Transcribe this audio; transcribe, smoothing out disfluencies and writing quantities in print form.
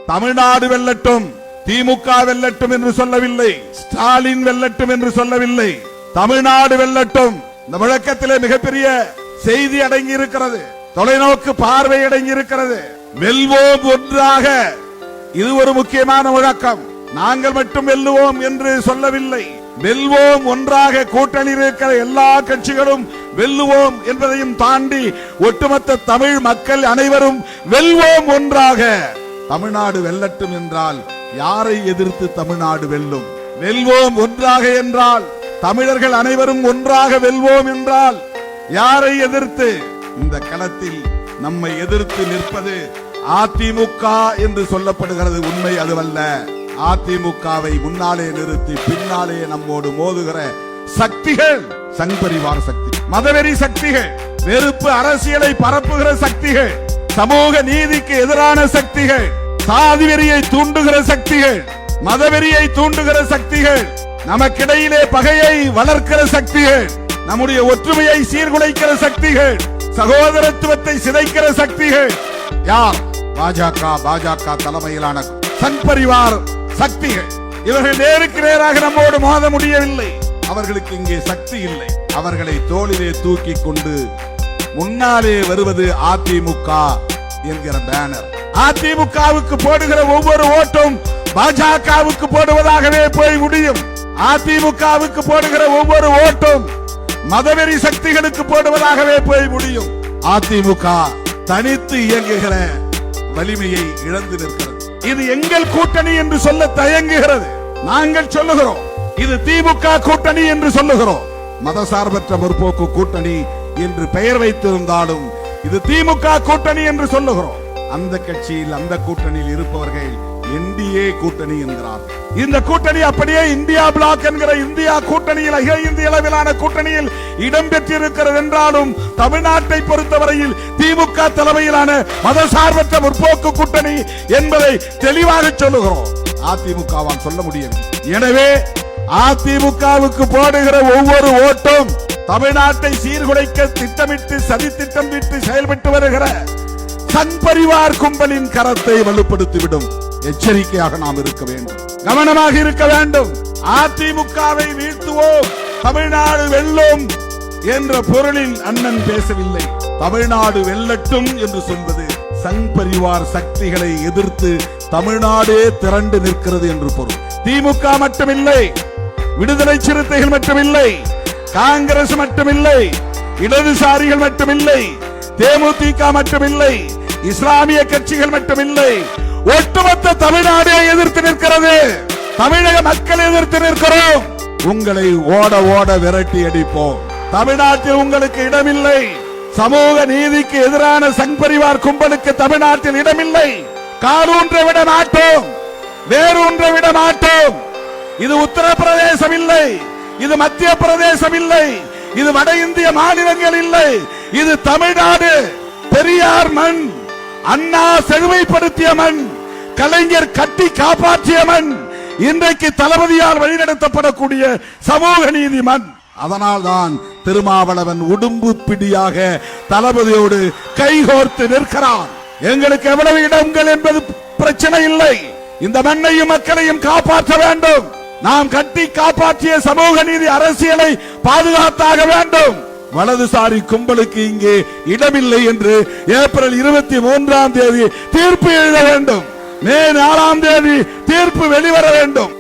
தமிழ்நாடு வெல்லட்டும், திமுக வெல்லட்டும் என்று சொல்லவில்லை, ஸ்டாலின் வெல்லட்டும் என்று சொல்லவில்லை, தமிழ்நாடு வெல்லட்டும். இந்த முழக்கத்திலே மிகப்பெரிய செய்தி அடங்கி இருக்கிறது, தொலைநோக்கு பார்வை அடங்கி இருக்கிறது. வெல்வோம் ஒன்றாக, இது ஒரு முக்கியமான முழக்கம். நாங்கள் மட்டும் வெல்லுவோம் என்று சொல்லவில்லை, வெல்வோம் ஒன்றாக. கூட்டணியில் இருக்கிற எல்லா கட்சிகளும் வெல்லுவோம் என்பதையும் தாண்டி ஒட்டுமொத்த தமிழ் மக்கள் அனைவரும் வெல்வோம் ஒன்றாக. தமிழ்நாடு வெல்லட்டும் என்றால் யாரை எதிர்த்து தமிழ்நாடு வெல்லும்? வெல்வோம் ஒன்றாக என்றால் தமிழர்கள் அனைவரும் ஒன்றாக வெல்வோம் என்றால் யாரை எதிர்த்து? இந்த களத்தில் நம்மை எதிர்த்து நிற்பது அதிமுக என்று சொல்லப்படுகிறது. உண்மை அதுவல்ல. அதிமுகவை முன்னாலே நிறுத்தி பின்னாலே நம்மோடு மோதுகிற சக்திகள் சங்பரிவார் சக்தி, மதவெறி சக்திகள், வெறுப்பு அரசியலை பரப்புகிற சக்திகள், சமூக நீதிக்கு எதிரான சக்திகள், சாதி வெறியை தூண்டுகிற சக்திகள், மதவெறியை தூண்டுகிற சக்திகள், நமக்கிடையிலே பகையை வளர்க்கிற சக்திகள், நம்முடைய ஒற்றுமையை சீர்குலைக்கிற சக்திகள், சகோதரத்துவத்தை சிதைக்கிற சக்திகள் யார்? பாஜக தலைமையிலான சங்பரிவார் சக்திகள். இவர்கள் நேருக்கு நேராக நம்மோடு மோத முடியவில்லை. அவர்களுக்கு இங்கே சக்தி இல்லை. அவர்களை தோளிலே தூக்கி கொண்டு முன்னாலே வருவது அதிமுக என்கிற பேனர். அதிமுகவுக்கு போடுகிற ஒவ்வொரு ஓட்டும் பாஜகவுக்கு போடுவதாகவே போய் முடியும். அதிமுகவுக்கு போடுகிற ஒவ்வொரு ஓட்டும் மதவெறி சக்திகளுக்கு போடுவதாகவே போய் முடியும். அதிமுக தனித்து இயங்குகிற வலிமையை இழந்து நிற்கிறது. இது எங்கள் கூட்டணி என்று சொல்ல தயங்குகிறது. நாங்கள் சொல்லுகிறோம் இது திமுக கூட்டணி என்று சொல்லுகிறோம். மதசார்பற்ற முற்போக்கு கூட்டணி என்று பெயர் வைத்திருந்தாலும் இது திமுக கூட்டணி என்று சொல்லுகிறோம். அந்த கட்சியில் அந்த கூட்டணியில் இருப்பவர்கள் என்டிஏ கூட்டணி என்கிறார். இந்த கூட்டணி அப்படியே இந்தியா பிளாக் என்கிற இந்தியா கூட்டணியில், அகில இந்திய அளவிலான கூட்டணியில் இடம்பெற்றிருக்கிறது என்றாலும் தமிழ்நாட்டை பொறுத்தவரையில் திமுக தலைமையிலான மதசார்பற்ற முற்போக்கு கூட்டணி என்பதை தெளிவாக சொல்லுகிறோம். அதிமுகவால் சொல்ல முடியும். எனவே அதிமுகவுக்கு போடுகிற ஒவ்வொரு ஓட்டும் தமிழ்நாட்டை சீர்குலைக்க திட்டமிட்டு சதி திட்டமிட்டு செயல்பட்டு வருகிற சங்பரிவார் கும்பலின் கரத்தை வலுப்படுத்திவிடும். எச்சரிக்கையாக நாம் இருக்க வேண்டும், கவனமாக இருக்க வேண்டும். அதிமுகவை வீழ்த்துவோம், தமிழ்நாடு வெல்லும் என்ற பொருளில் அண்ணன் பேசவில்லை. தமிழ்நாடு வெல்லட்டும் என்று சொல்வது சங்பரிவார் சக்திகளை எதிர்த்து தமிழ்நாடே திரண்டு நிற்கிறது என்று பொருள். திமுக மட்டுமில்லை, விடுதலை சிறுத்தைகள் மட்டுமில்லை, காங்கிரஸ் மட்டுமில்லை, இடதுசாரிகள் மட்டுமில்லை, தேமுதிக மட்டுமில்லை, இஸ்லாமிய கட்சிகள் மட்டுமில்லை, ஒட்டுமொத்த தமிழ்நாடே எதிர்த்து நிற்கிறது. தமிழக மக்கள் எதிர்த்து நிற்கிறோம். உங்களை ஓட ஓட விரட்டி அடிப்போம். தமிழ்நாட்டில் உங்களுக்கு இடமில்லை. சமூக நீதிக்கு எதிரான சங்பரிவார் கும்பலுக்கு தமிழ்நாட்டில் இடமில்லை. காலூன்ற விட மாட்டோம், வேரூன்ற விட மாட்டோம். இது உத்தரப்பிரதேசம் இல்லை, இது மத்திய பிரதேசம் இல்லை, இது வட இந்திய மாநிலங்கள் இல்லை, இது தமிழ்நாடு. பெரியார் மண், அண்ணா செழுமைப்படுத்திய மண், கலைஞர் கட்டி காப்பாற்றிய மண், இன்றைக்கு தளபதியால் வழிநடத்தப்படக்கூடிய சமூக நீதி மண். அதனால்தான் திருமாவளவன் உடும்பு பிடியாக தளபதியோடு கைகோர்த்து நிற்கிறான். எங்களுக்கு எவ்வளவு இடங்கள் என்பது பிரச்சனை இல்லை. இந்த மண்ணையும் மக்களையும் காப்பாற்ற வேண்டும். நாம் கட்டி காப்பாற்றிய சமூக நீதி அரசியலை பாதுகாத்தாக வேண்டும். வலதுசாரி கும்பலுக்கு இங்கே இடமில்லை என்று ஏப்ரல் 23ஆம் தேதி தீர்ப்பு எழுத வேண்டும். மே 4ஆம் தேதி தீர்ப்பு வெளிவர வேண்டும்.